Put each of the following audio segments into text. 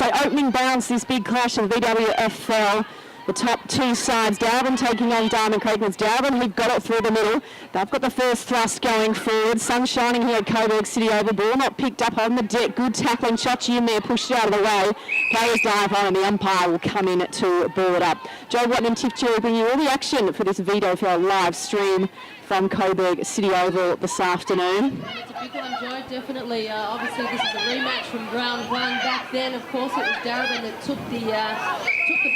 So opening bounce, this big clash of VWFL. The top two sides, Darebin taking on Diamond Creek. It's Darebin who got it through the middle. They've got the first thrust going forward. Sun shining here at Coburg City Oval. Ball not picked up on the deck. Good tackling. Shochi in there, pushed it out of the way. Players dive on and the umpire will come in to ball it up. Joe Watton and Tiff Cherry bringing you all the action for this VWFL live stream from Coburg City Oval this afternoon. It's a big one, Joe, definitely. Obviously, this is a rematch from round one. Back then, of course, it was Darebin that took the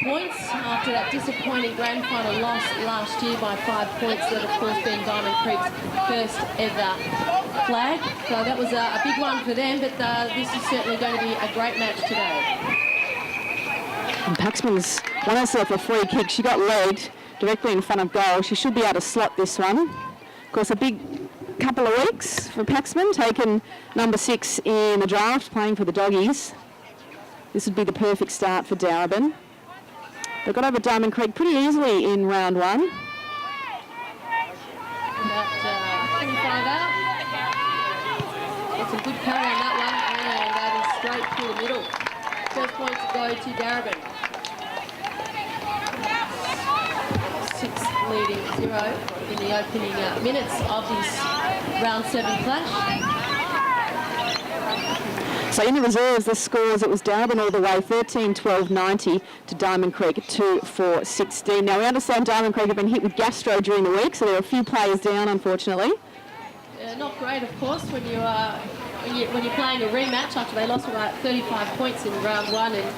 points after that disappointing grand final loss last year by 5 points. That, of course, being Diamond Creek's first ever flag. So that was a big one for them, but this is certainly going to be a great match today. And Paxman's won herself a free kick. She got legged directly in front of goal. She should be able to slot this one. Of course, a big couple of weeks for Paxman, taken number 6 in the draft, playing for the Doggies. This would be the perfect start for Darebin. They got over Diamond Creek pretty easily in round one. About 25 out. That's a good carry on that one, and that is straight through the middle. First points go to Darebin. 6 leading 0 in the opening minutes of this round 7 clash. So in the reserves, the scores, it was Darebin all the way, 13-12-90 to Diamond Creek 2-4-16. Now we understand Diamond Creek have been hit with gastro during the week, so there are a few players down, unfortunately. Not great, of course, when you're playing a rematch after they lost about 35 points in round 1, and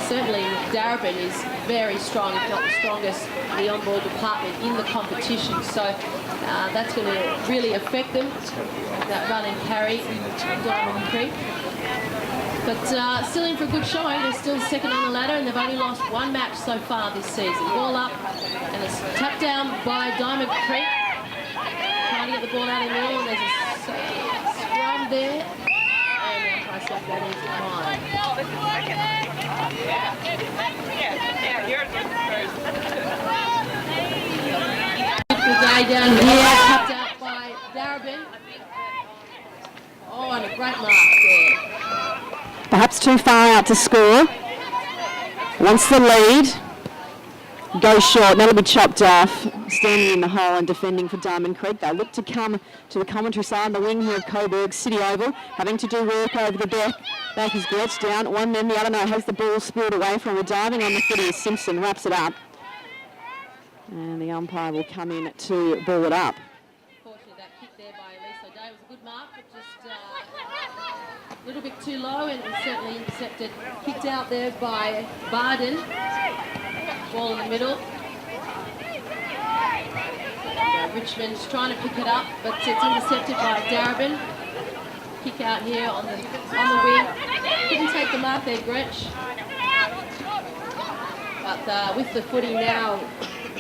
certainly Darebin is very strong, if not the strongest, in the on-ball department in the competition. So that's going to really affect them, that run and carry Diamond Creek. But still in for a good showing. They're still second on the ladder, and they've only lost 1 match so far this season. Ball up, and it's tapped down by Diamond Creek. Trying to get the ball out in the middle, and there's a scrum there. And I said that is fine. Good day down here, tapped out by Darebin. Oh, and a great mark there. Perhaps too far out to score. Wants the lead. Goes short, that'll be chopped off. Standing in the hole and defending for Diamond Creek. They look to come to the commentary side on the wing here of Coburg City Oval, having to do work over the back. Back is Gertz down. One then, the other no, has the ball spilled away from her. Diving on the footy as Simpson wraps it up. And the umpire will come in to ball it up. Unfortunately, that kick there by Elisa Day was a good mark, but just a little bit too low, and certainly intercepted. Kicked out there by Barden. Ball in the middle. Richmond's trying to pick it up, but it's intercepted by Darebin. Kick out here on the wing. Couldn't take the mark there, Gretsch. But with the footy now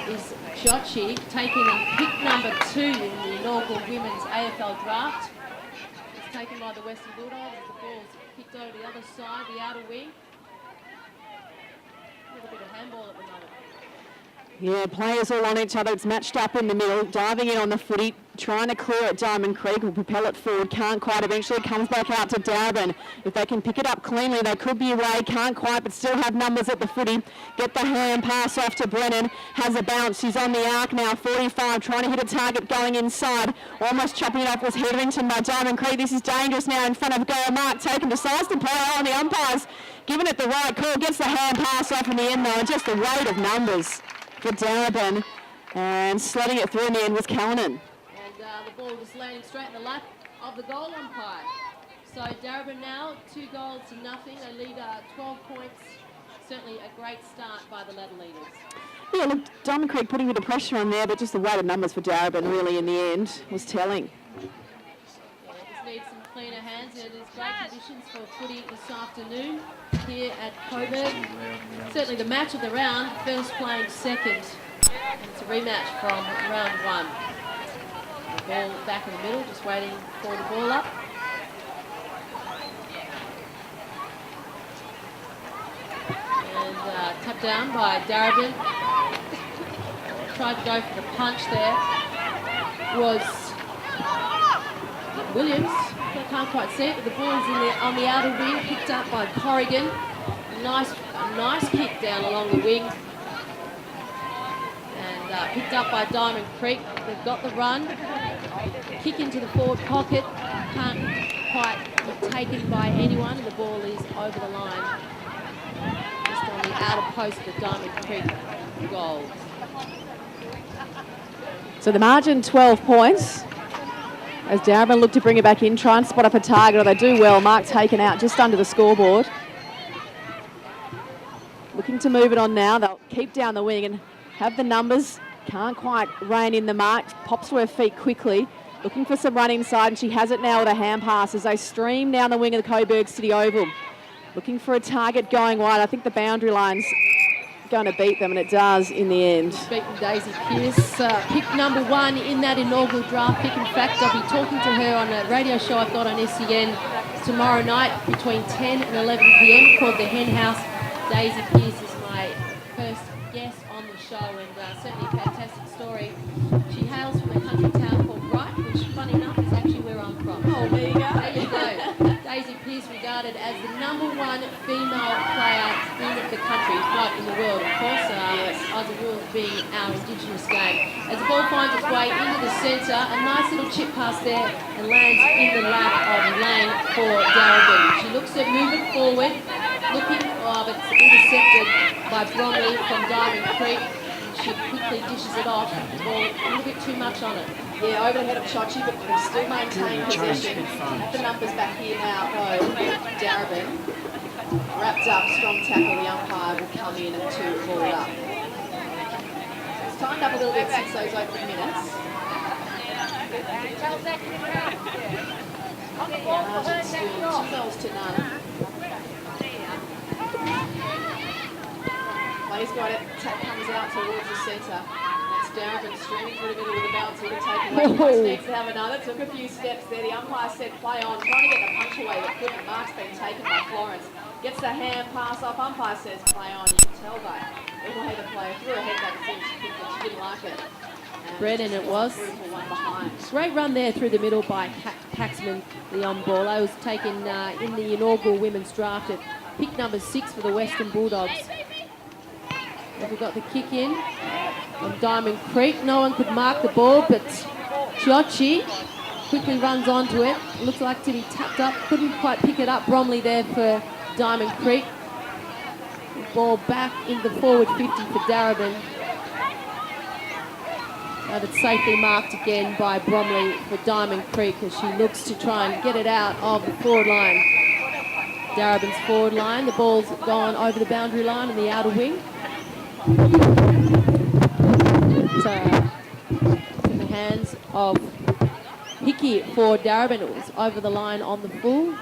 is Shochi, taking pick number 2 in the inaugural women's AFL draft. It's taken by the Western Bulldogs. The ball's kicked over the other side, the outer wing. A little bit of handball at the moment. Yeah, players all on each other. It's matched up in the middle, diving in on the footy, trying to clear at Diamond Creek, will propel it forward, can't quite. Eventually it comes back out to Darebin. If they can pick it up cleanly, they could be away, can't quite, but still have numbers at the footy. Get the hand pass off to Brennan, has a bounce. He's on the arc now, 45, trying to hit a target going inside. Almost chopping it off was Hetherington by Diamond Creek. This is dangerous now in front of goal. Mark taken, decides to play on the umpires, giving it the right call, gets the hand pass off in the end though, and just the weight of numbers for Darebin, and slotting it through in the end was Callanan. And the ball just landing straight in the lap of the goal umpire. So Darebin now 2 goals to nothing. They lead 12 points. Certainly a great start by the ladder leaders. Yeah, look, Diamond Creek putting a bit of pressure on there, but just the weight of numbers for Darebin really in the end was telling. Yeah, just need some cleaner hands. It is great conditions for footy this afternoon here at Coburg. Certainly the match of the round, first playing second. And it's a rematch from round 1. The ball back in the middle, just waiting for the ball up. And tapped down by Darebin. Tried to go for the punch there. Was Williams. I can't quite see it, but the ball's on the outer wing, picked up by Corrigan. A nice kick down along the wing. And picked up by Diamond Creek. They've got the run. Kick into the forward pocket. Can't quite be taken by anyone. The ball is over the line. Just on the outer post of the Diamond Creek goal. So the margin 12 points. As Darebin look to bring it back in, try and spot up a target, or they do well. Mark taken out just under the scoreboard. Looking to move it on now. They'll keep down the wing and have the numbers. Can't quite rein in the mark. Pops to her feet quickly. Looking for some run inside, and she has it now with a hand pass as they stream down the wing of the Coburg City Oval. Looking for a target going wide. I think the boundary line's going to beat them, and it does in the end. Beaten Daisy Pearce, pick number 1 in that inaugural draft pick. In fact, I'll be talking to her on a radio show I've got on SEN tomorrow night between 10 and 11 p.m. called The Hen House. Daisy Pearce is my first guest on the show, and certainly a fantastic story. She hails from a country town called Bright, which, funny enough, is actually where I'm from. Oh, there you go. There you go. Daisy Pearce regarded as the number 1 female player in the country, not in the world, of course. Oz Rules being our Indigenous game. As the ball finds its way into the centre, a nice little chip pass there and lands in the lap of Lane for Darebin. She looks to move it forward, looking, but it's intercepted by Bromley from Diamond Creek. She quickly dishes it off. Ball a little bit too much on it. Yeah, over the head of Chochi, but we still maintain possession. Have the numbers back here now, though. Darebin wrapped up, strong tackle. The umpire will come in to ball it up. It's timed up a little bit since those opening minutes. Margin still 2 goals to none. Play's got it. Tap comes out towards the centre. That's Darebin streaming through the middle with a bounce. He'll take away. Wants next to have another. Took a few steps there. The umpire said play on. Trying to get the punch away, but couldn't. Mark's been taken by Florence. Gets the hand pass off. Umpire says play on. You can tell by the way the player threw her head back as soon as she kicked it. She didn't like it. Brennan it was. Great run there through the middle by Paxman, the on-ball. I was taken in the inaugural women's draft at pick number 6 for the Western Bulldogs. We've got the kick in on Diamond Creek. No one could mark the ball, but Chochi quickly runs onto it. Looks like to be tapped up. Couldn't quite pick it up. Bromley there for Diamond Creek. Ball back in the forward 50 for Darebin. But it's safely marked again by Bromley for Diamond Creek as she looks to try and get it out of the forward line. Darebin's forward line. The ball's gone over the boundary line in the outer wing. It's in the hands of Hickey for Darebin. It was over the line on the full.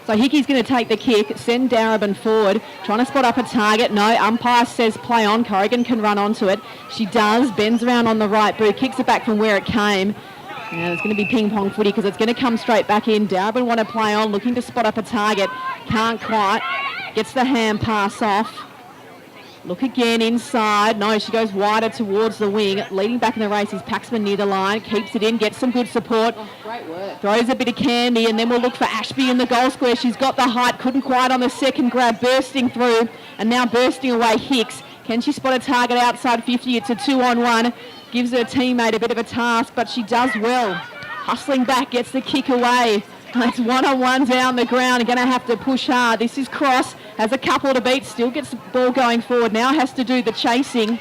So Hickey's going to take the kick, send Darebin forward, trying to spot up a target. No, umpire says play on. Corrigan can run onto it. She does, bends around on the right boot, kicks it back from where it came. And it's going to be ping-pong footy because it's going to come straight back in. Darebin want to play on, looking to spot up a target. Can't quite. Gets the hand pass off. Look again inside. No, she goes wider towards the wing. Leading back in the race is Paxman near the line. Keeps it in, gets some good support. Oh, great work. Throws a bit of candy, and then we'll look for Ashby in the goal square. She's got the height, couldn't quite on the second grab, bursting through, and now bursting away Hicks. Can she spot a target outside 50? It's a 2-on-1. Gives her teammate a bit of a task, but she does well. Hustling back, gets the kick away. It's 1-on-1 down the ground. Going to have to push hard. This is Cross. Has a couple to beat. Still gets the ball going forward. Now has to do the chasing.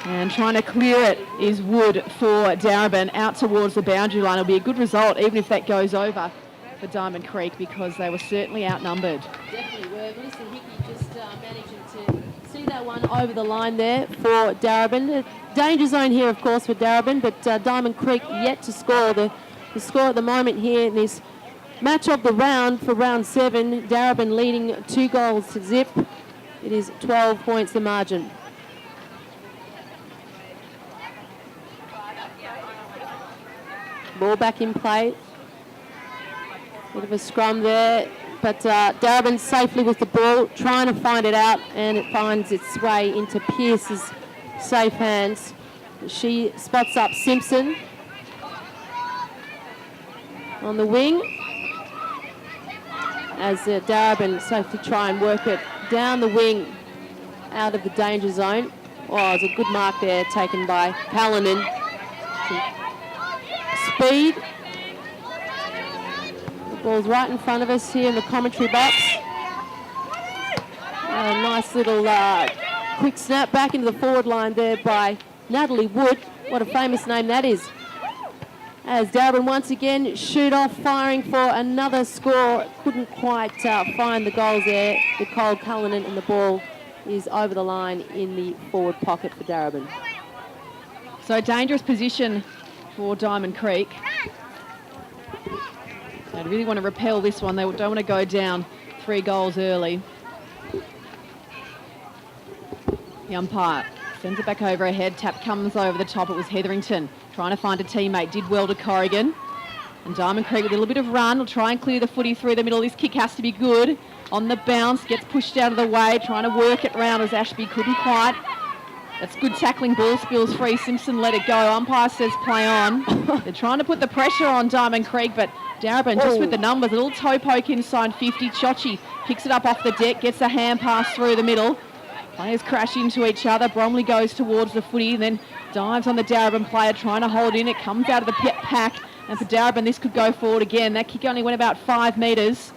And trying to clear it is Wood for Darebin out towards the boundary line. It'll be a good result, even if that goes over for Diamond Creek, because they were certainly outnumbered. Definitely were. Melissa Hickey just managing to see that one over the line there for Darebin. Danger zone here, of course, for Darebin, but Diamond Creek yet to score. The score at the moment here in this match of the round for round 7, Darebin leading 2-0. It is 12 points the margin. Ball back in play. Bit of a scrum there, but Darebin safely with the ball, trying to find it out, and it finds its way into Pearce's safe hands. She spots up Simpson. on the wing. As Darebin safely try and work it down the wing out of the danger zone. Oh, it's a good mark there taken by Callanan. Speed. The ball's right in front of us here in the commentary box. A nice little quick snap back into the forward line there by Natalie Wood. What a famous name that is. As Darebin once again shoot off, firing for another score. Couldn't quite find the goals there. Nicole Callanan, and the ball is over the line in the forward pocket for Darebin. So dangerous position for Diamond Creek. They really want to repel this one. They don't want to go down 3 goals early. The umpire sends it back over her head. Tap comes over the top. It was Hetherington trying to find a teammate. Did well to Corrigan. And Diamond Creek with a little bit of run. Will try and clear the footy through the middle. This kick has to be good. On the bounce, gets pushed out of the way. Trying to work it round as Ashby couldn't quite. That's good tackling. Ball spills free. Simpson let it go. Umpire says play on. They're trying to put the pressure on Diamond Creek, but Darebin just with the numbers. A little toe poke inside 50. Chochi picks it up off the deck. Gets a hand pass through the middle. Players crash into each other. Bromley goes towards the footy and then dives on the Darebin player, trying to hold in. It comes out of the pit pack. And for Darebin, this could go forward again. That kick only went about 5 metres.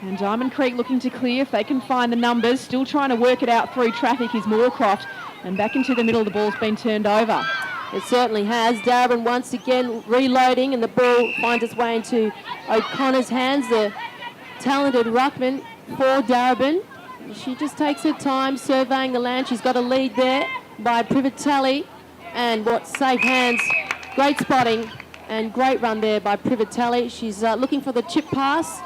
And Diamond Creek looking to clear if they can find the numbers. Still trying to work it out through traffic is Moorcroft. And back into the middle, the ball's been turned over. It certainly has. Darebin once again reloading, and the ball finds its way into O'Connor's hands. The talented ruckman for Darebin. She just takes her time surveying the land. She's got a lead there by Privatelli. And what safe hands. Great spotting and great run there by Privatelli. She's looking for the chip pass.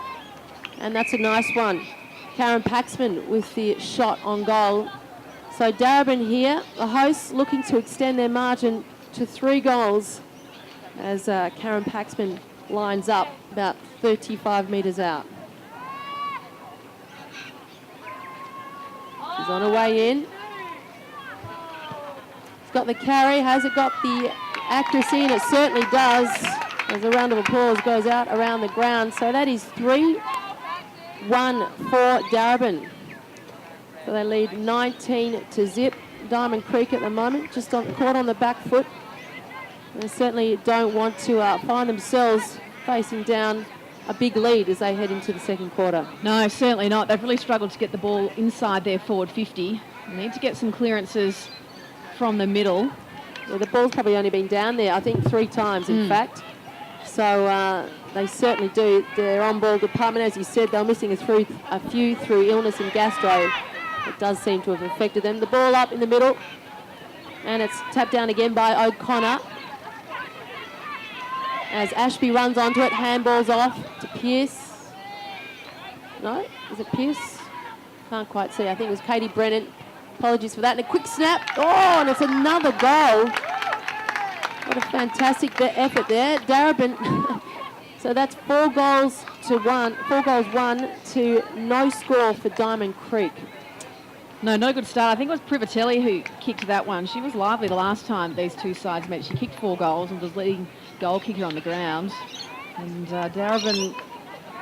And that's a nice one. Karen Paxman with the shot on goal. So Darebin here, the hosts looking to extend their margin to 3 goals as Karen Paxman lines up about 35 metres out. She's on her way in. It's got the carry. Has it got the accuracy? And it certainly does. As a round of applause goes out around the ground. So that is 3-1 for Darebin. So they lead 19-0. Diamond Creek at the moment, just caught on the back foot. They certainly don't want to find themselves facing down a big lead as they head into the second quarter. No, certainly not. They've really struggled to get the ball inside their forward 50. They need to get some clearances from the middle. Yeah, the ball's probably only been down there, I think, 3 times, in fact. So they certainly do. Their on-ball department, as you said, they're missing a few through illness and gastro. It does seem to have affected them. The ball up in the middle, and it's tapped down again by O'Connor. As Ashby runs onto it, handballs off to Pearce. No, is it Pearce? Can't quite see. I think it was Katie Brennan. Apologies for that. And a quick snap. Oh, and it's another goal. What a fantastic effort there. Darebin. So that's 4 goals to 1. 4 goals 1 to no score for Diamond Creek. No, not a good start. I think it was Privatelli who kicked that one. She was lively the last time these two sides met. She kicked 4 goals and was leading goal kicker on the ground. And Darebin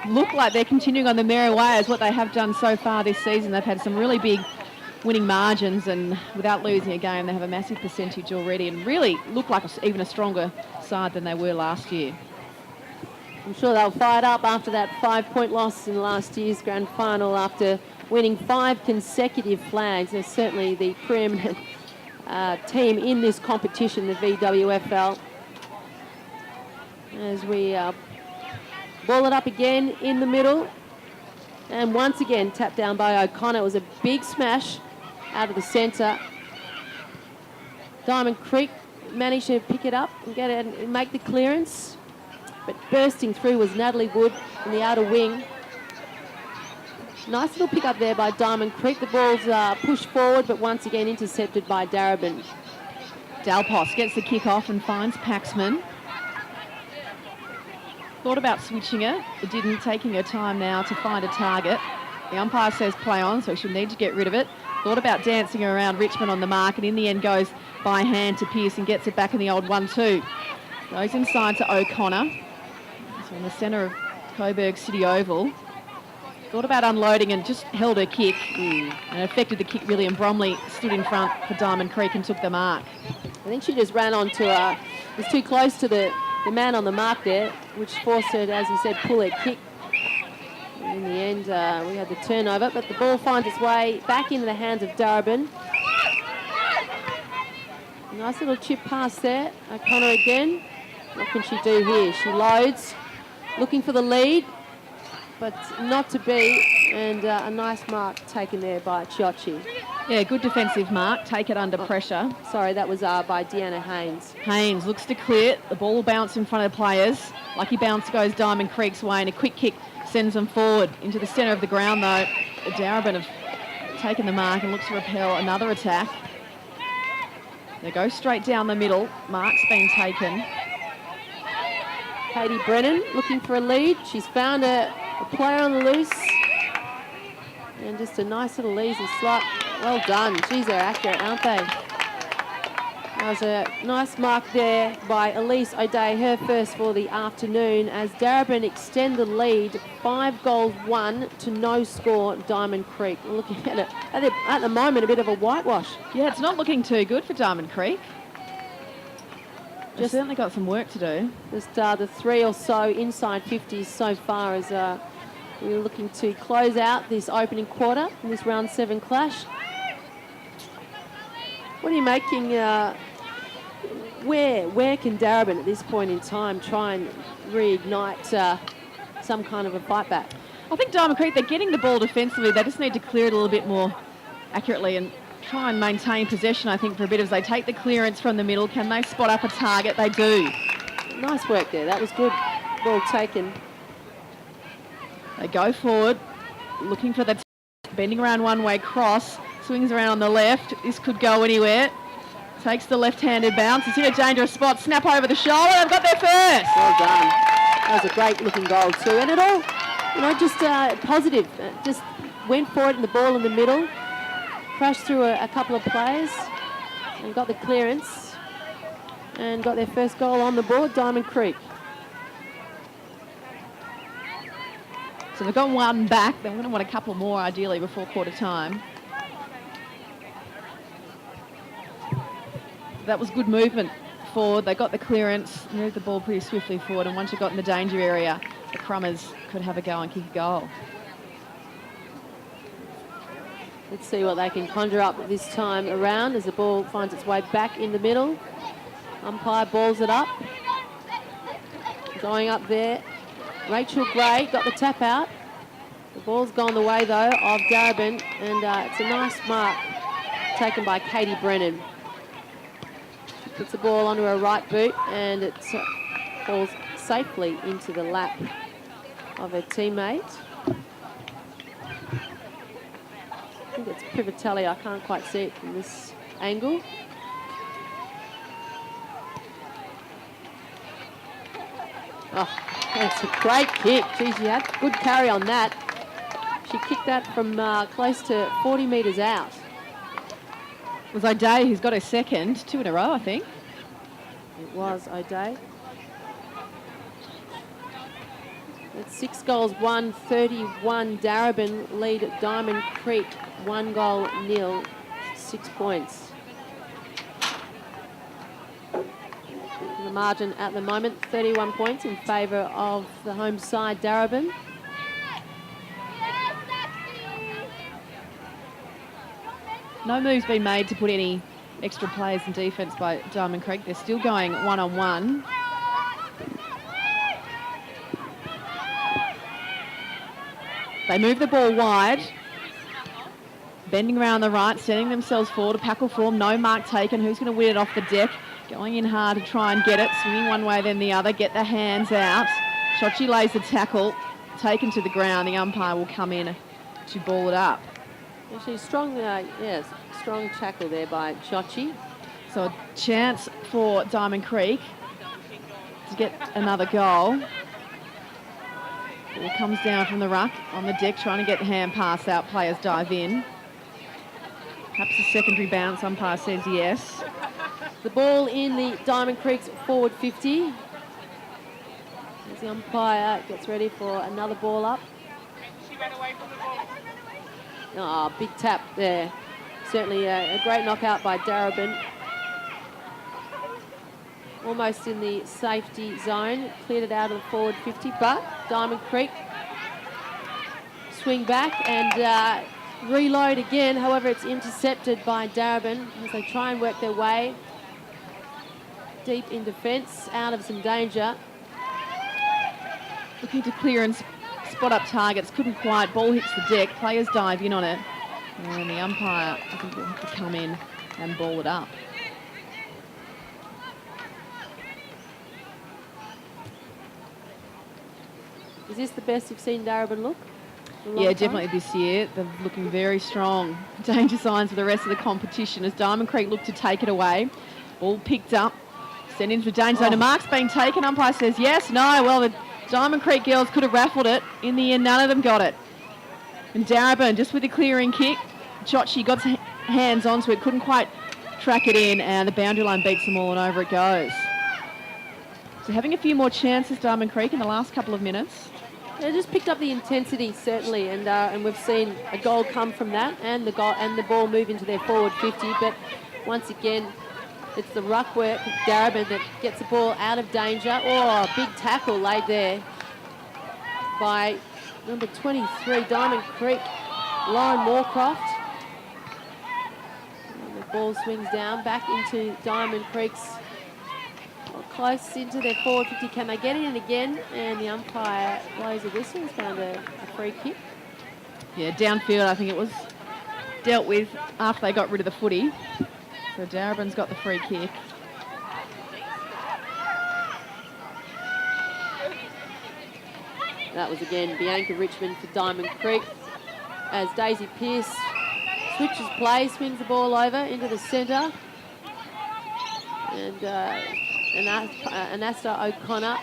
look like they're continuing on the merry way as what they have done so far this season. They've had some really big winning margins, and without losing a game, they have a massive percentage already and really look like even a stronger side than they were last year. I'm sure they'll fired up after that 5-point loss in last year's grand final after winning 5 consecutive flags. They're certainly the preeminent team in this competition, the VWFL. As we ball it up again in the middle. And once again, tapped down by O'Connor. It was a big smash out of the centre. Diamond Creek managed to pick it up and get it and make the clearance. But bursting through was Natalie Wood in the outer wing. Nice little pick up there by Diamond Creek. The ball's pushed forward, but once again intercepted by Darebin. Dalpos gets the kick off and finds Paxman. Thought about switching it, but didn't, taking her time now to find a target. The umpire says play on, so she'll need to get rid of it. Thought about dancing around Richmond on the mark, and in the end goes by hand to Pearce and gets it back in the old 1-2. Goes inside to O'Connor. in the centre of Coburg City Oval. Thought about unloading and just held her kick and affected the kick really, and Bromley stood in front for Diamond Creek and took the mark. I think she just ran onto was too close to the man on the mark there, which forced her to, as you said, pull her kick. And in the end, we had the turnover, but the ball finds its way back into the hands of Darebin. Nice little chip pass there. O'Connor again. What can she do here? She loads, looking for the lead, but not to be. And a nice mark taken there by Chiocci. Yeah, good defensive mark. Take it under pressure. Sorry, that was by Deanna Haynes. Haynes looks to clear. The ball will bounce in front of the players. Lucky bounce goes Diamond Creek's way, and a quick kick sends them forward into the centre of the ground, though. Darebin have taken the mark and looks to repel another attack. They go straight down the middle. Mark's been taken. Katie Brennan looking for a lead. She's found a player on the loose. And just a nice little easy slot. Well done. Geez, they're accurate, aren't they? That was a nice mark there by Elise O'Day, her first for the afternoon, as Darebin extend the lead, 5 goals, 1 to no score, Diamond Creek. We're looking at it at the moment, a bit of a whitewash. Yeah, it's not looking too good for Diamond Creek. They've certainly got some work to do. Just the 3 or so inside 50s so far, as we're looking to close out this opening quarter in this round 7 clash. What are you making? Where can Darebin at this point in time try and reignite some kind of a fight back? I think Diamond Creek, they're getting the ball defensively. They just need to clear it a little bit more accurately and try and maintain possession, I think, for a bit as they take the clearance from the middle. Can they spot up a target? They do. Nice work there. That was good. Ball taken. They go forward, looking for the bending around one-way cross. Swings around on the left. This could go anywhere. Takes the left-handed bounce. It's in a dangerous spot. Snap over the shoulder. They've got their first. Well done. That was a great-looking goal too. And it all, just positive. Just went for it in the ball in the middle. Crashed through a couple of players and got the clearance. And got their first goal on the board, Diamond Creek. So they've got one back. They're going to want a couple more, ideally, before quarter time. That was good movement forward. They got the clearance, moved the ball pretty swiftly forward, and once you got in the danger area, the Crummers could have a go and kick a goal. Let's see what they can conjure up this time around as the ball finds its way back in the middle. Umpire balls it up. Going up there. Rachel Gray got the tap out. The ball's gone the way, though, of Darebin, and it's a nice mark taken by Katie Brennan. Puts the ball onto her right boot, and it falls safely into the lap of her teammate. I think it's Privatelli. I can't quite see it from this angle. Oh, that's a great kick. Geez, she had good carry on that. She kicked that from close to 40 metres out. It was O'Day who's got her second, 2 in a row, I think. It was O'Day. It's 6 goals, 1, 31. Darebin lead at Diamond Creek, 1 goal, 0, 6 points. The margin at the moment, 31 points in favour of the home side, Darebin. No move's been made to put any extra players in defence by Diamond Creek. They're still going one-on-one. They move the ball wide. Bending around the right, setting themselves forward. A packle form, no mark taken. Who's going to win it off the deck? Going in hard to try and get it. Swinging one way then the other. Get the hands out. Shochi lays the tackle. Taken to the ground. The umpire will come in to ball it up. Actually, strong, strong tackle there by Shochi. So a chance for Diamond Creek to get another goal. Ball comes down from the ruck on the deck, trying to get the hand pass out. Players dive in. Perhaps a secondary bounce. Umpire says yes. The ball in the Diamond Creek's forward 50. As the umpire gets ready for another ball up. Oh, big tap there. Certainly a great knockout by Darebin. Almost in the safety zone. Cleared it out of the forward 50, but Diamond Creek swing back and reload again. However, it's intercepted by Darebin as they try and work their way deep in defence, out of some danger. Looking to clear and spot up targets. Couldn't quite. Ball hits the deck. Players dive in on it. And the umpire, I think, will have to come in and ball it up. Is this the best you've seen Darebin look? Yeah, definitely this year. They're looking very strong. Danger signs for the rest of the competition as Diamond Creek look to take it away. Ball picked up. Sent into the danger zone. A mark's being taken. Umpire says yes, no. Well, the Diamond Creek girls could have raffled it. In the end, none of them got it. And Darebin, just with a clearing kick, Chochi got his hands onto it, couldn't quite track it in, and the boundary line beats them all, and over it goes. So having a few more chances, Diamond Creek, in the last couple of minutes. They just picked up the intensity, certainly, and we've seen a goal come from that, and the ball move into their forward 50. But once again, it's the ruck work of Darebin that gets the ball out of danger. Oh, big tackle laid there by number 23, Diamond Creek, Lauren Moorcroft. And the ball swings down back into Diamond Creek's, close into their forward 50. Can they get in again? And the umpire blows a whistle. He's found a free kick. Yeah, downfield, I think it was dealt with after they got rid of the footy. So Darebin's got the free kick. That was again Bianca Richmond for Diamond Creek as Daisy Pearce switches play, swings the ball over into the centre. And Anasta O'Connor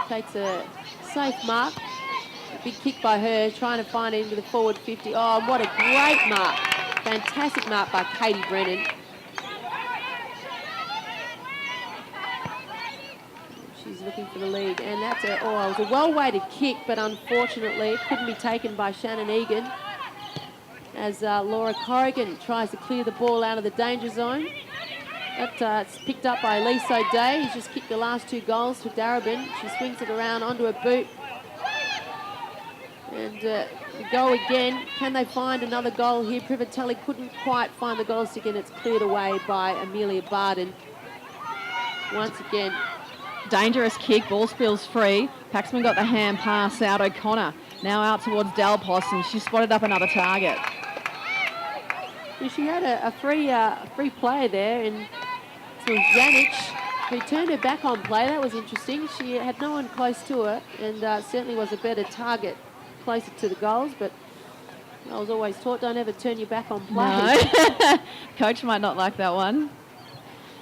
takes a safe mark. A big kick by her, trying to find it into the forward 50. Oh, what a great mark. Fantastic mark by Katie Brennan. She's looking for the lead, and that's it was a well-weighted kick, but unfortunately it couldn't be taken by Shannon Egan as Laura Corrigan tries to clear the ball out of the danger zone. It's picked up by Elise O'Day. He's just kicked the last 2 goals for Darebin. She swings it around onto her boot. And go again. Can they find another goal here? Privatelli couldn't quite find the goal stick, and it's cleared away by Amelia Barden. Once again, dangerous kick, ball spills free. Paxman got the hand pass out. O'Connor now out towards Dalpos, and she spotted up another target. Yeah, she had a free player there, and so Janic, who turned her back on play. That was interesting. She had no one close to her, and certainly was a better target closer to the goals, but I was always taught, don't ever turn your back on play. No. Coach might not like that one.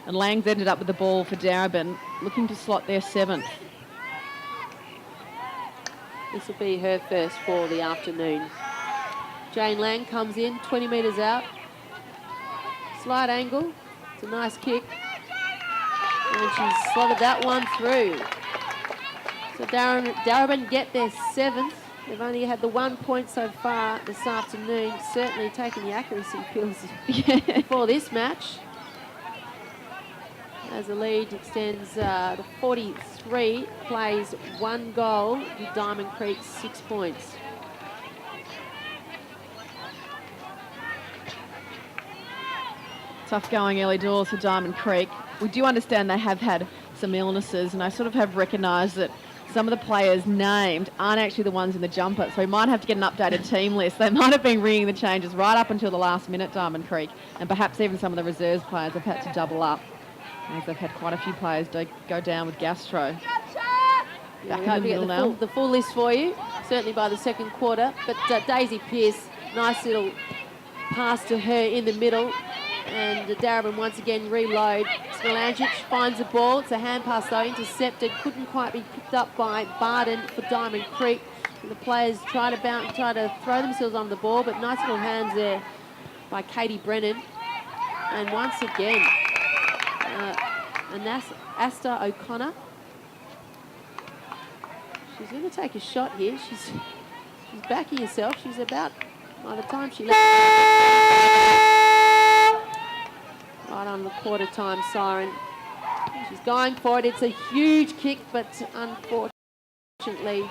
And Lang's ended up with the ball for Darebin, looking to slot their 7th. This will be her first for the afternoon. Jane Lang comes in, 20 metres out. Slight angle. It's a nice kick. And she's slotted that one through. So Darebin get their 7th. They've only had the 1 point so far this afternoon. Certainly taking the accuracy pills for this match. As the lead extends to 43, plays 1 goal with Diamond Creek 6 points. Tough going early doors for Diamond Creek. We do understand they have had some illnesses, and I sort of have recognised that some of the players named aren't actually the ones in the jumper, so we might have to get an updated team list. They might have been ringing the changes right up until the last minute, Diamond Creek, and perhaps even some of the reserves players have had to double up, as they've had quite a few players go down with gastro. Back in the middle now. The full list for you, certainly by the second quarter. But Daisy Pearce, nice little pass to her in the middle. And Darebin once again reload. Smilancic finds the ball. It's a hand pass though, intercepted. Couldn't quite be picked up by Barden for Diamond Creek. And the players try to throw themselves on the ball, but nice little hands there by Katie Brennan. And once again, Asta O'Connor She's going to take a shot here. She's backing herself. She's about, by the time she left, right on the quarter time siren. She's going for it. It's a huge kick, but unfortunately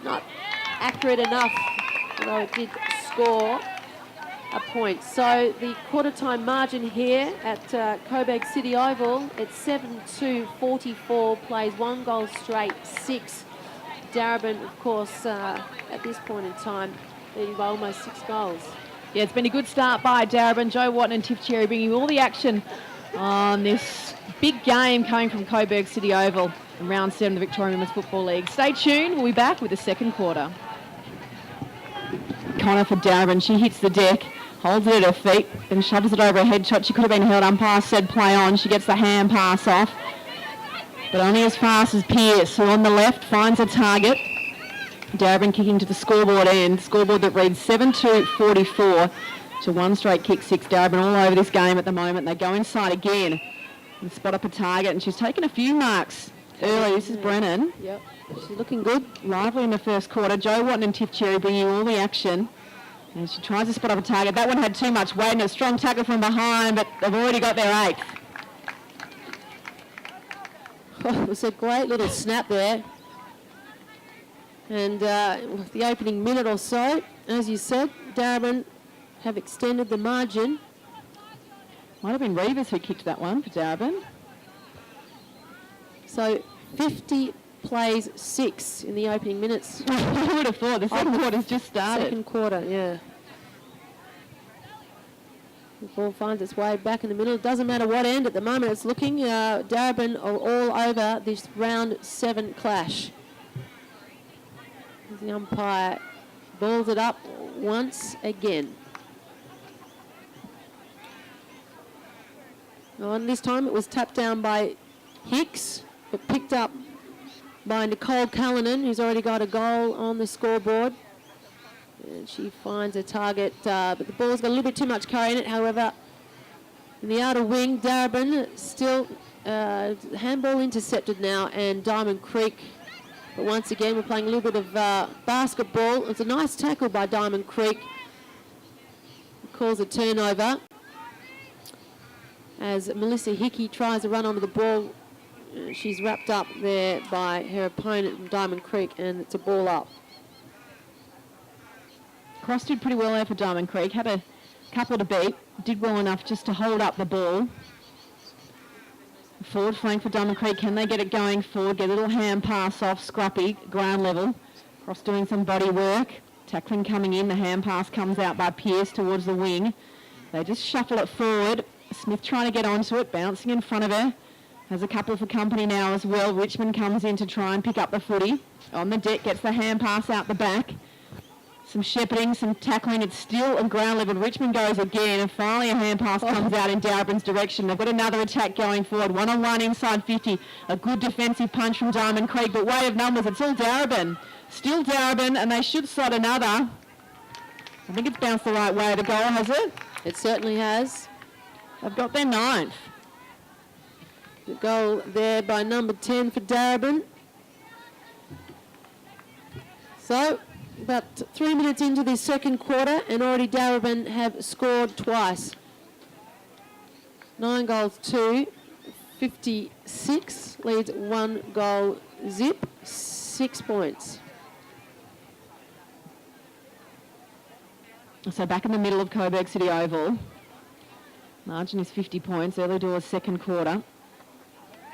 not accurate enough, although it did score a point. So the quarter time margin here at Coburg City Oval, it's 7-2-44, plays 1 goal straight, 6. Darebin, of course, at this point in time, leading by almost 6 goals. Yeah, it's been a good start by Darebin. Joe Watton and Tiff Cherry bringing all the action on this big game coming from Coburg City Oval in round 7 of the Victorian Women's Football League. Stay tuned. We'll be back with the second quarter. Connor for Darebin. She hits the deck, holds it at her feet, then shoves it over a head shot. She could have been held. Umpire said play on. She gets the hand pass off, but only as fast as Pierce, who on the left finds a target. Darebin kicking to the scoreboard end. Scoreboard that reads 7-2-44 to 1 straight kick 6. Darebin all over this game at the moment. They go inside again and spot up a target, and she's taken a few marks early. This is Brennan. Yep, she's looking good. Lively in the first quarter. Joe Watton and Tiff Cherry bringing all the action. And she tries to spot up a target. That one had too much weight and a strong tackle from behind, but they've already got their 8th. Oh, it was a great little snap there. And the opening minute or so, as you said, Darebin have extended the margin. Might have been Reavers who kicked that one for Darebin. So 50 plays 6 in the opening minutes. I would have thought the second quarter's just started. Second quarter, yeah. The ball finds its way back in the middle. It doesn't matter what end at the moment it's looking. Darebin are all over this round 7 clash. As the umpire balls it up once again. And this time it was tapped down by Hicks, but picked up by Nicole Callanan, who's already got a goal on the scoreboard. And she finds a target, but the ball's got a little bit too much carry in it. However, in the outer wing, Darebin still handball intercepted now, and Diamond Creek. But once again, we're playing a little bit of basketball. It's a nice tackle by Diamond Creek. Calls a turnover. As Melissa Hickey tries to run onto the ball, she's wrapped up there by her opponent from Diamond Creek, and it's a ball up. Cross did pretty well there for Diamond Creek. Had a couple to beat. Did well enough just to hold up the ball. Forward flank for Diamond Creek. Can they get it going forward? Get a little hand pass off. Scruppy, ground level. Cross doing some body work. Tackling coming in. The hand pass comes out by Pierce towards the wing. They just shuffle it forward. Smith trying to get onto it, bouncing in front of her. Has a couple for company now as well. Richmond comes in to try and pick up the footy. On the deck, gets the hand pass out the back. Some shepherding, some tackling. It's still a ground level. Richmond goes again, and finally a hand pass comes out in Darebin's direction. They've got another attack going forward. 1-on-1 inside 50. A good defensive punch from Diamond Creek, but weight of numbers, it's all Darebin. Still Darebin, and they should slot another. I think it's bounced the right way. The goal, has it? It certainly has. They've got their 9th. The goal there by number 10 for Darebin. So, about 3 minutes into this second quarter, and already Darebin have scored twice. 9 goals to 56, leads 1 goal zip, 6 points. So back in the middle of Coburg City Oval. Margin is 50 points, early doors second quarter.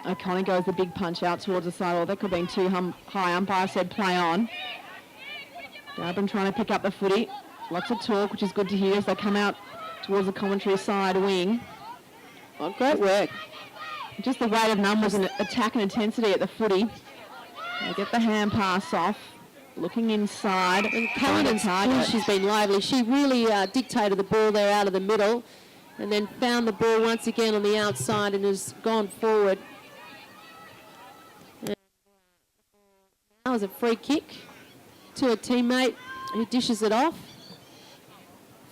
O'Connor goes the big punch out towards the side. Oh, that could have been too high. Umpire said play on. Darebin trying to pick up the footy. Lots of talk, which is good to hear as they come out towards the commentary side wing. Oh, great work. Just the weight of numbers and attack and intensity at the footy. They get the hand pass off. Looking inside. And Cullinan's push has been lively. She really dictated the ball there out of the middle, and then found the ball once again on the outside and has gone forward. And that was a free kick to a teammate who dishes it off.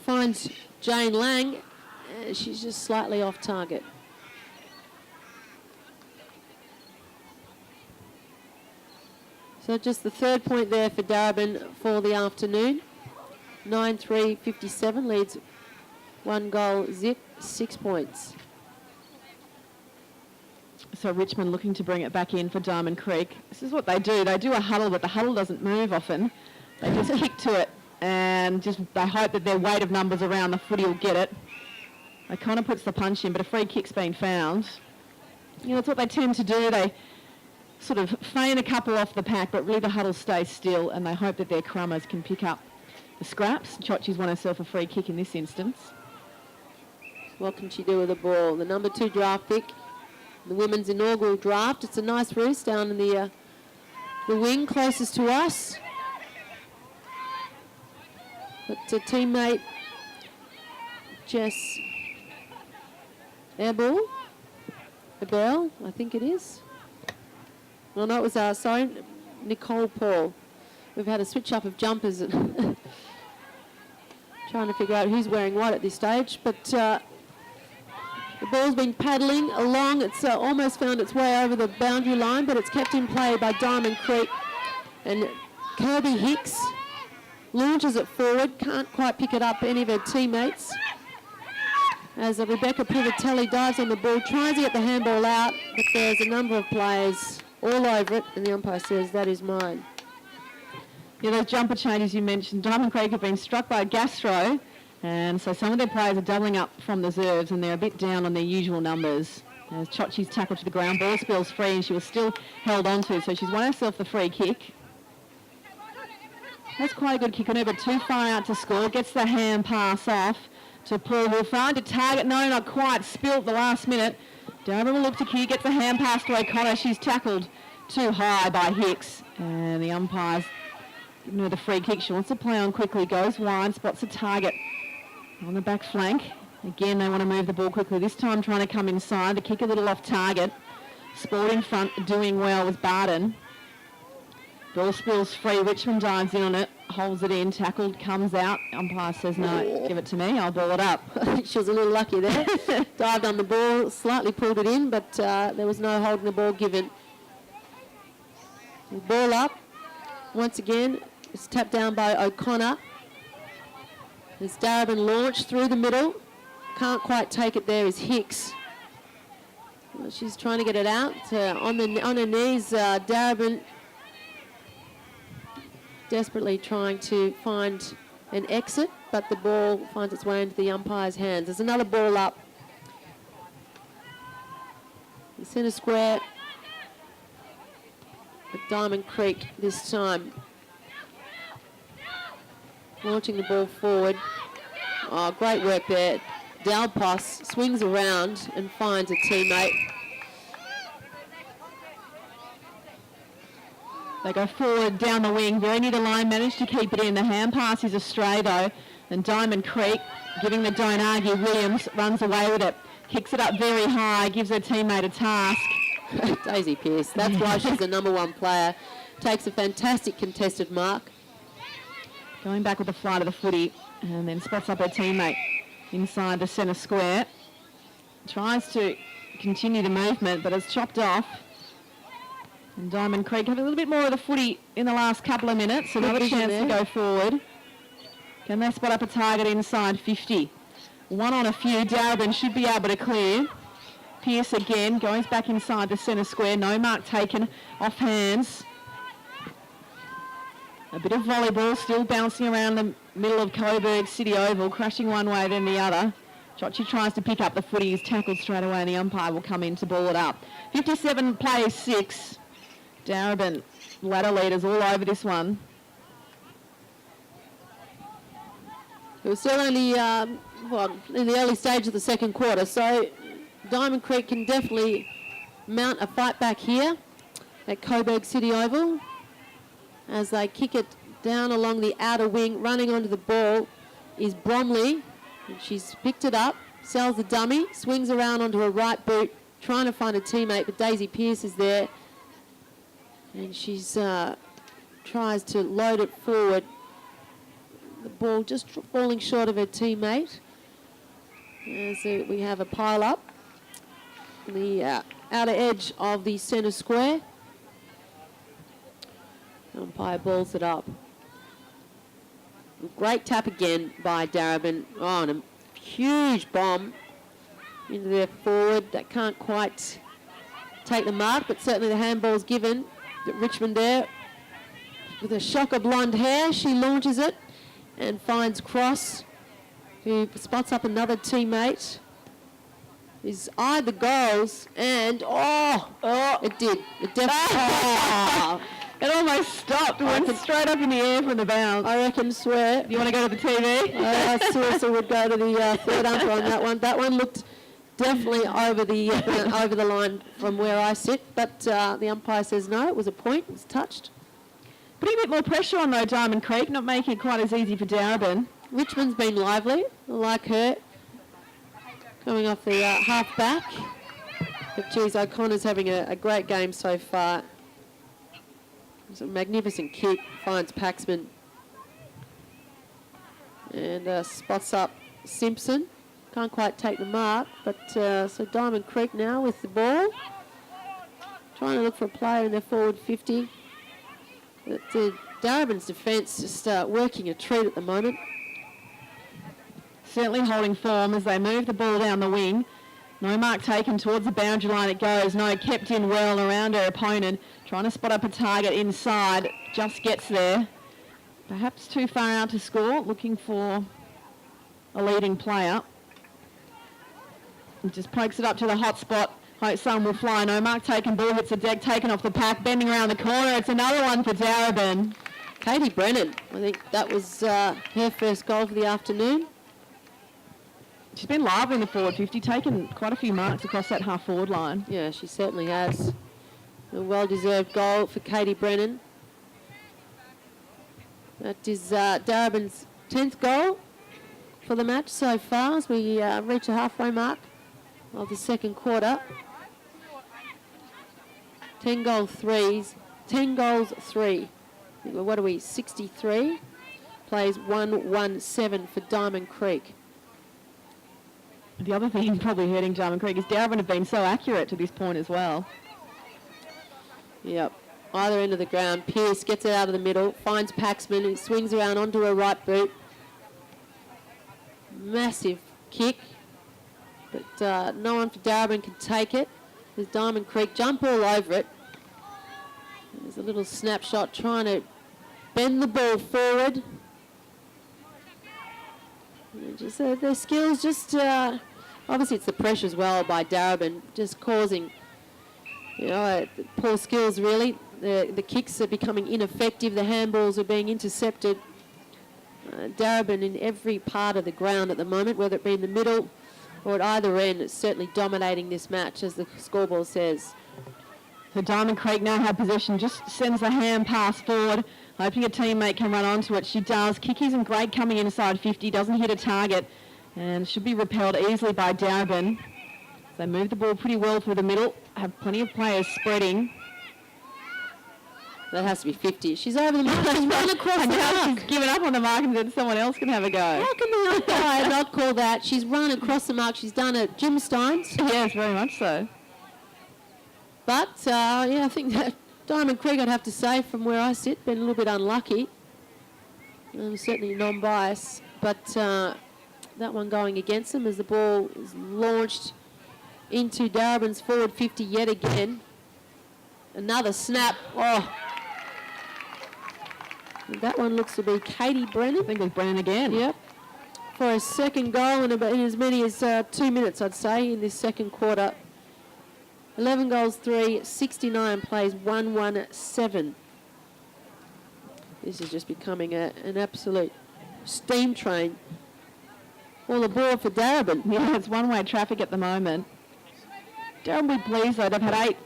Finds Jane Lang. She's just slightly off target. So just the third point there for Darebin for the afternoon. 9-3-57 leads 1 goal zip, 6 points. So Richmond looking to bring it back in for Diamond Creek. This is what they do. They do a huddle, but the huddle doesn't move often. They just kick to it and just they hope that their weight of numbers around the footy will get it. They kind of puts the punch in, but a free kick's been found. You know, that's what they tend to do. They sort of feign a couple off the pack, but really the huddle stays still and they hope that their crummers can pick up the scraps. Chochi's won herself a free kick in this instance. What can she do with the ball? The number 2 draft pick, the women's inaugural draft. It's a nice roost down in the wing closest to us. But a teammate, Jess Ebel, I think it is. Well, no, it was, Nicole Paul. We've had a switch up of jumpers and trying to figure out who's wearing what at this stage. But the ball's been paddling along. It's almost found its way over the boundary line, but it's kept in play by Diamond Creek. And Kirby Hicks launches it forward, can't quite pick it up, any of her teammates. As Rebecca Pivatelli dives on the ball, tries to get the handball out, but there's a number of players all over it, and the umpire says, that is mine. Yeah, those jumper changes you mentioned, Diamond Creek have been struck by a gastro, and so some of their players are doubling up from the reserves, and they're a bit down on their usual numbers. As Chochi's tackled to the ground, ball spills free, and she was still held onto, so she's won herself the free kick. That's quite a good kick on her, but too far out to score. Gets the hand pass off to Paul, who'll find a target. No, not quite. Spilt the last minute. Darebin will look to Q, gets the hand pass to O'Connor. She's tackled too high by Hicks. And the umpire's giving her the free kick. She wants to play on quickly. Goes wide, spots a target on the back flank. Again, they want to move the ball quickly. This time trying to come inside. The kick a little off target. Sport in front, doing well with Barden. Ball spills free. Richmond dives in on it, holds it in, tackled, comes out. Umpire says, no, give it to me, I'll ball it up. I think she was a little lucky there. Dived on the ball, slightly pulled it in, but there was no holding the ball given. Ball up. Once again, it's tapped down by O'Connor. As Darebin launched through the middle. Can't quite take it there is Hicks. Well, she's trying to get it out. On her knees, Darebin desperately trying to find an exit, but the ball finds its way into the umpire's hands. There's another ball up. The centre square at Diamond Creek this time. Launching the ball forward. Oh, great work there. Dalpos swings around and finds a teammate. They go forward down the wing, very near the line, managed to keep it in. The hand pass is astray though, and Diamond Creek, giving the don't argue, Williams runs away with it. Kicks it up very high, gives her teammate a task. Daisy Pearce, that's why she's the number 1 player. Takes a fantastic contested mark. Going back with the flight of the footy, and then spots up her teammate inside the centre square. Tries to continue the movement, but it's chopped off. And Diamond Creek have a little bit more of the footy in the last couple of minutes. Another chance to go forward. Can they spot up a target inside 50? One on a few. Darebin should be able to clear. Pearce again goes back inside the centre square. No mark taken off hands. A bit of volleyball still bouncing around the middle of Coburg City Oval, crashing one way then the other. Chochi tries to pick up the footy. He's tackled straight away and the umpire will come in to ball it up. 57 plays 6. Darebin, ladder leaders all over this one. It was still only in the early stage of the second quarter, so Diamond Creek can definitely mount a fight back here at Coburg City Oval as they kick it down along the outer wing. Running onto the ball is Bromley. And she's picked it up, sells the dummy, swings around onto her right boot, trying to find a teammate, but Daisy Pearce is there. And she's tries to load it forward. The ball just falling short of her teammate. As we have a pile up. The outer edge of the centre square. Umpire balls it up. Great tap again by Darebin. Oh, and a huge bomb into their forward. That can't quite take the mark, but certainly the handball's given. Richmond there with a shock of blonde hair. She launches it and finds Cross, who spots up another teammate. He's eyed the goals and it did. It definitely. It almost stopped. It went straight up in the air from the bounce. I reckon, swear. You want to go to the TV? I seriously would go to the third umpire on that one. That one looked definitely over the line from where I sit, but the umpire says no, it was a point, it was touched. Putting a bit more pressure on though, Diamond Creek, not making it quite as easy for Darebin. Richmond's been lively, I like her. Coming off the half back. But geez, O'Connor's having a great game so far. It's a magnificent kick, finds Paxman. And spots up Simpson. Can't quite take the mark, but so Diamond Creek now with the ball. Trying to look for a player in their forward 50. But Darebin's defence just working a treat at the moment. Certainly holding form as they move the ball down the wing. No mark taken towards the boundary line it goes. No, kept in well around her opponent. Trying to spot up a target inside. Just gets there. Perhaps too far out to score. Looking for a leading player. And just pokes it up to the hot spot. Hope someone will fly. No mark taken. Ball hits the deck. Taken off the pack. Bending around the corner. It's another one for Darebin. Katie Brennan. I think that was her first goal for the afternoon. She's been lively in the forward 50, taken quite a few marks across that half-forward line. Yeah, she certainly has. A well-deserved goal for Katie Brennan. That is Darebin's 10th goal for the match so far as we reach the halfway mark of the second quarter. 10 goals, 3. What are we, 63? Plays 1-1-7 for Diamond Creek. The other thing probably hurting Diamond Creek is Darebin have been so accurate to this point as well. Yep. Either end of the ground. Pearce gets it out of the middle, finds Paxman, who swings around onto her right boot. Massive kick. But no one for Darebin can take it. There's Diamond Creek jump all over it. There's a little snapshot trying to bend the ball forward. Just their skills just... obviously it's the pressure as well by Darebin, just causing, poor skills really. The kicks are becoming ineffective, the handballs are being intercepted. Darebin in every part of the ground at the moment, whether it be in the middle or at either end, is certainly dominating this match, as the scoreboard says. So Diamond Creek now have possession, just sends a hand pass forward, hoping a teammate can run onto it. She does. Kick isn't great coming inside 50, doesn't hit a target, and should be repelled easily by Darebin. They move the ball pretty well through the middle, have plenty of players spreading. That has to be 50. She's over the mark. She's run across the mark. She's given up on the mark and said someone else can have a go. How can the umpire not call that? She's run across the mark. She's done it. Jim Steins. Yes, very much so. But, I think that Diamond Creek, I'd have to say, from where I sit, been a little bit unlucky. Certainly non-biased. But that one going against them as the ball is launched into Darebin's forward 50 yet again. Another snap. Oh. And that one looks to be Katie Brennan. I think it was Brennan again. Yep. For a second goal in as many as 2 minutes, I'd say, in this second quarter. 11 goals, 3, 69 plays, 1-1-7. This is just becoming an absolute steam train. All aboard for Darebin. Yeah, it's one-way traffic at the moment. Darebin will be pleased, though. They've had 8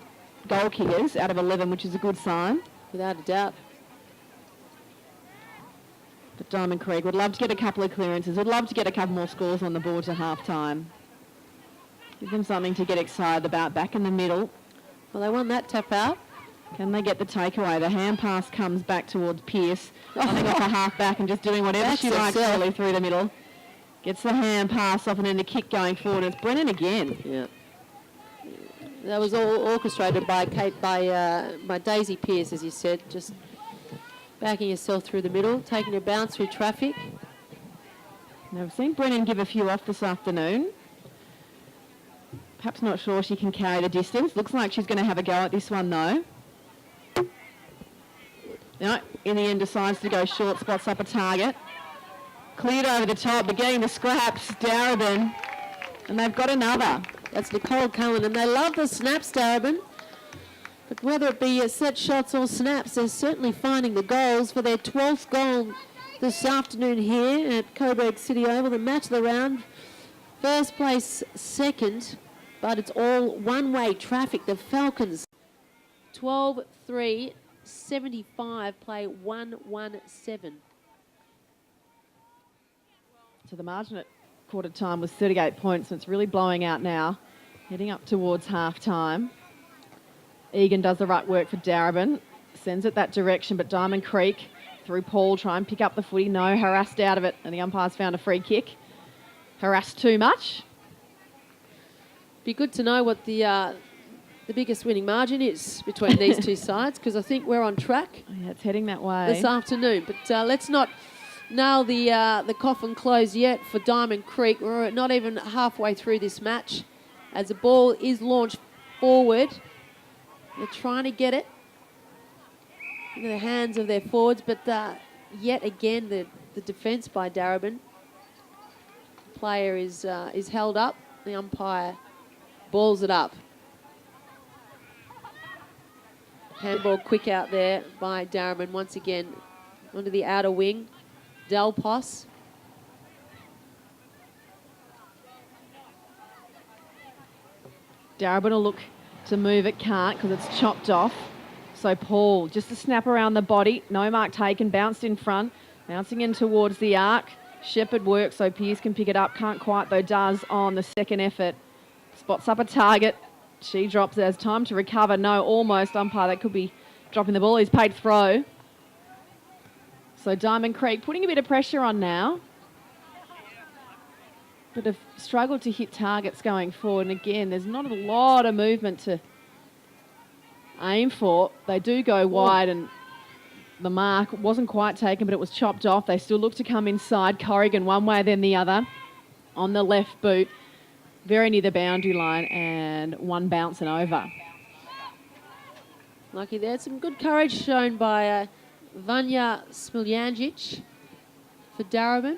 goal kickers out of 11, which is a good sign. Without a doubt. But Diamond Creek would love to get a couple of clearances. Would love to get a couple more scores on the board to half-time. Give them something to get excited about back in the middle. Well, they won that tap out. Can they get the takeaway? The hand pass comes back towards Pearce, running off a half-back and just doing whatever she likes really through the middle. Gets the hand pass off and then the kick going forward. It's Brennan again. Yeah. That was all orchestrated by Daisy Pearce, as you said. Just Backing herself through the middle, taking a bounce through traffic. Now, we've seen Brennan give a few off this afternoon. Perhaps not sure she can carry the distance. Looks like she's going to have a go at this one, though. No, in the end decides to go short, spots up a target. Cleared over the top, but getting the scraps, Darebin. And they've got another. That's Nicole Cullen, and they love the snaps, Darebin. But whether it be set shots or snaps, they're certainly finding the goals for their 12th goal this afternoon here at Coburg City Oval, the match of the round. First place second, but it's all one-way traffic. The Falcons, 12-3, 75, play 1-1-7. So the margin at quarter time was 38 points, and it's really blowing out now, heading up towards half time. Egan does the right work for Darebin, sends it that direction, but Diamond Creek through Paul, try and pick up the footy. No, harassed out of it, and the umpire's found a free kick. Harassed too much. Be good to know what the biggest winning margin is between these two sides, because I think we're on track Yeah, it's heading that way. this afternoon. But let's not nail the coffin close yet for Diamond Creek. We're not even halfway through this match as the ball is launched forward. They're trying to get it into the hands of their forwards, but yet again the defence by Darebin. The player is held up. The umpire balls it up. Handball quick out there by Darebin once again onto the outer wing. Delpos. Darebin will look to move it, can't because it's chopped off. So Paul, just a snap around the body, no mark taken, bounced in front, bouncing in towards the arc. Shepherd works so Pearce can pick it up, can't quite though, does on the second effort. Spots up a target, she drops it, has time to recover, no, almost, umpire, that could be dropping the ball, he's paid throw. So Diamond Creek putting a bit of pressure on now, but have struggled to hit targets going forward. And again, there's not a lot of movement to aim for. They do go wide, and the mark wasn't quite taken, but it was chopped off. They still look to come inside. Corrigan one way, then the other on the left boot, very near the boundary line, and one bouncing over. Lucky there. Some good courage shown by Vanya Smiljanjic for Darebin.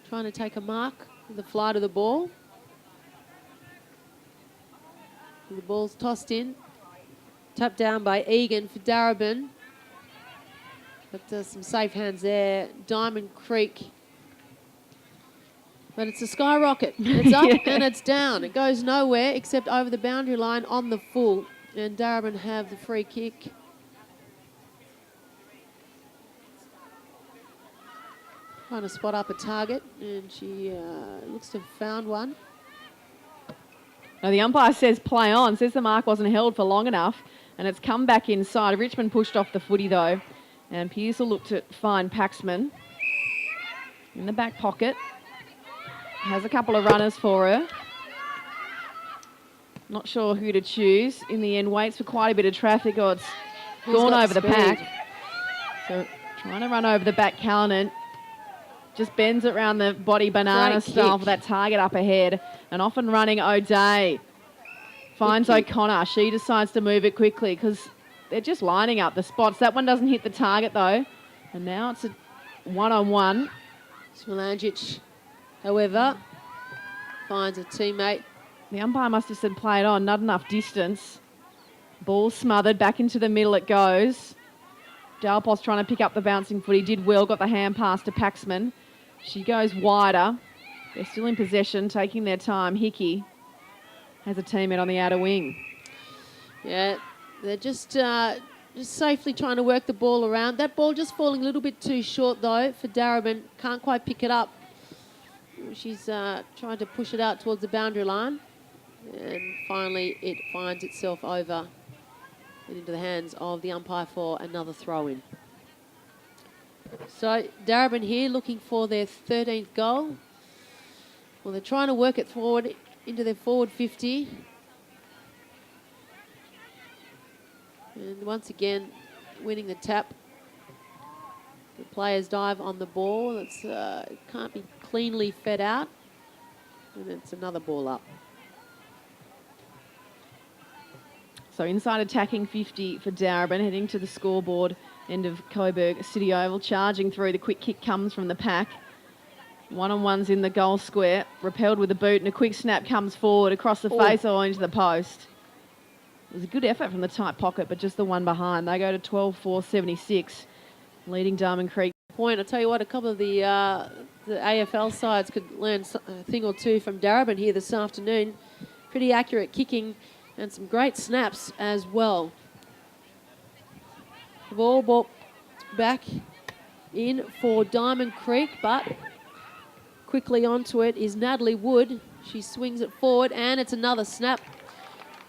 Trying to take a mark with the flight of the ball. The ball's tossed in. Tapped down by Egan for Darebin. But some safe hands there. Diamond Creek. But it's a skyrocket. It's up and it's down. It goes nowhere except over the boundary line on the full. And Darebin have the free kick. Trying to spot up a target, and she looks to have found one. Now the umpire says play on, says the mark wasn't held for long enough, and it's come back inside. Richmond pushed off the footy though, and Pearce will look to find Paxman in the back pocket. Has a couple of runners for her. Not sure who to choose. In the end, waits for quite a bit of traffic. Oh, it's gone over the pack. So trying to run over the back, Callanan. Just bends it around the body, banana Great style kick. for that target up ahead. And off and running O'Day. Finds O'Connor. She decides to move it quickly because they're just lining up the spots. That one doesn't hit the target though. And now it's a one-on-one. Smiljanjic, however, finds a teammate. The umpire must have said play it on, not enough distance. Ball smothered, back into the middle it goes. Dalpos trying to pick up the bouncing foot. He did well, got the hand pass to Paxman. She goes wider. They're still in possession, taking their time. Hickey has a teammate on the outer wing. Yeah, they're just safely trying to work the ball around. That ball just falling a little bit too short though for Darebin. Can't quite pick it up. She's trying to push it out towards the boundary line. And finally it finds itself over and into the hands of the umpire for another throw-in. So Darebin here looking for their 13th goal. Well, they're trying to work it forward into their forward 50. And once again, winning the tap. The players dive on the ball. It's can't be cleanly fed out. And it's another ball up. So inside attacking 50 for Darebin, heading to the scoreboard end of Coburg City Oval, charging through. The quick kick comes from the pack. One-on-ones in the goal square, repelled with a boot, and a quick snap comes forward across the face or into the post. It was a good effort from the tight pocket, but just the one behind. They go to 12-4-76, leading Diamond Creek. Point. I tell you what, a couple of the AFL sides could learn a thing or two from Darebin here this afternoon. Pretty accurate kicking and some great snaps as well. The ball brought back in for Diamond Creek, but quickly onto it is Natalie Wood. She swings it forward, and it's another snap.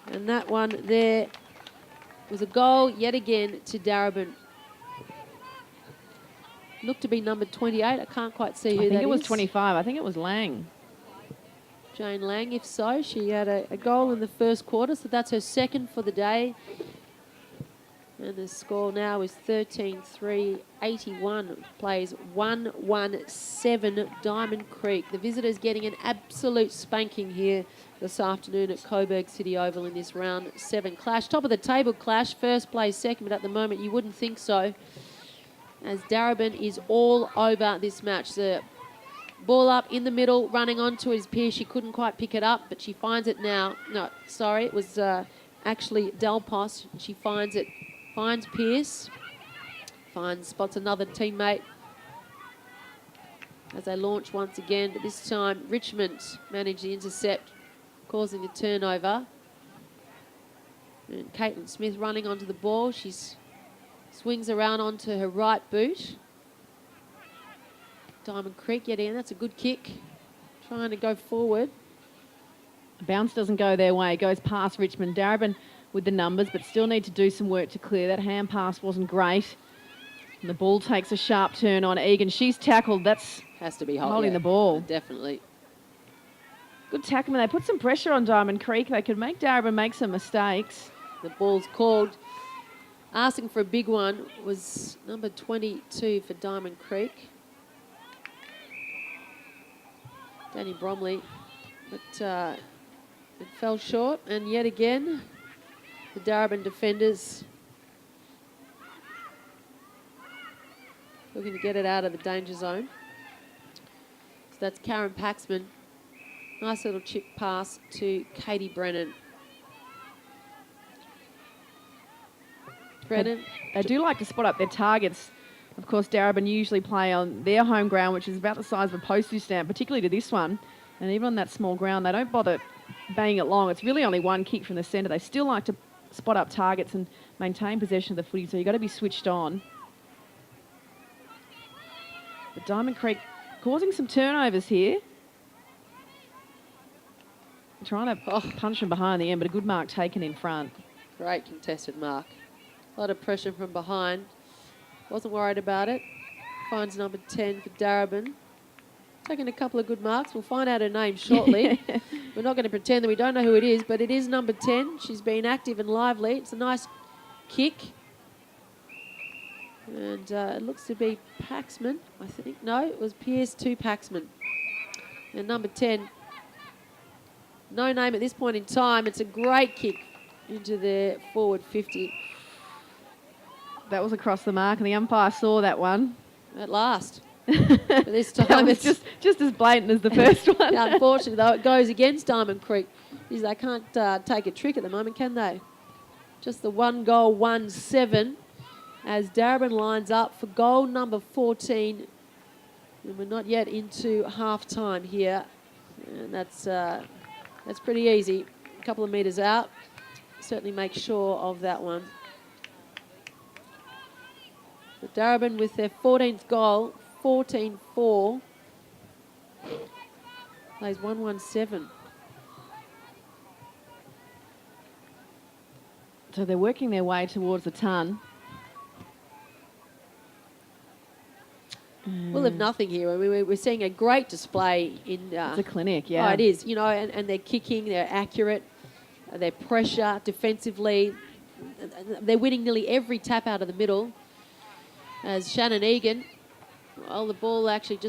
And that one there was a goal yet again to Darebin. Looked to be number 28. I can't quite see who that is. I think it was 25. I think it was Lang. Jane Lang, if so. She had a goal in the first quarter, so that's her second for the day. And the score now is 13-3-81. Plays 1-1-7 Diamond Creek. The visitors getting an absolute spanking here this afternoon at Coburg City Oval in this round 7 clash. Top of the table clash, first place, second, but at the moment you wouldn't think so, as Darebin is all over this match. The ball up in the middle, running onto his Pierce. She couldn't quite pick it up, but she finds it now. No, sorry, it was actually Delpos. She finds it, finds Pierce, spots another teammate as they launch once again, but this time Richmond managed the intercept, causing the turnover. And Caitlin Smith running onto the ball. She's swings around onto her right boot. Diamond Creek yet again. That's a good kick. Trying to go forward. Bounce doesn't go their way. Goes past Richmond. Darebin with the numbers, but still need to do some work to clear. That hand pass wasn't great. And the ball takes a sharp turn on Egan. She's tackled. That's has to be holding the ball. Definitely. Good tackle. They put some pressure on Diamond Creek. They could make Darebin make some mistakes. The ball's called. Asking for a big one was number 22 for Diamond Creek, Danny Bromley, but it fell short. And yet again, the Darebin defenders looking to get it out of the danger zone. So that's Karen Paxman. Nice little chip pass to Katie Brennan. They do like to spot up their targets. Of course, Darebin usually play on their home ground, which is about the size of a postage stamp, particularly to this one. And even on that small ground, they don't bother banging it long. It's really only one kick from the centre. They still like to spot up targets and maintain possession of the footy, so you've got to be switched on. But Diamond Creek causing some turnovers here. Trying to punch from behind the end, but a good mark taken in front. Great contested mark. A lot of pressure from behind. Wasn't worried about it. Finds number 10 for Darebin. Taking a couple of good marks. We'll find out her name shortly. We're not going to pretend that we don't know who it is, but it is number 10. She's been active and lively. It's a nice kick. And it looks to be Paxman, I think. No, it was Pierce to Paxman. And number 10, no name at this point in time. It's a great kick into the forward 50. That was across the mark, and the umpire saw that one. At last. But this time it's just as blatant as the first one. Unfortunately, though, it goes against Diamond Creek. They can't take a trick at the moment, can they? Just the 1-goal, 1-7 as Darebin lines up for goal number 14. And we're not yet into half-time here. And that's pretty easy. A couple of metres out. Certainly make sure of that one. But Darebin with their 14th goal, 14-4. Plays 1-1-7. So they're working their way towards the ton. We'll have nothing here. I mean, we're seeing a great display in... it's a clinic, yeah. Oh, it is. You know, and they're kicking, they're accurate, their pressure defensively. they're winning nearly every tap out of the middle. As Shannon Egan, well, the ball actually just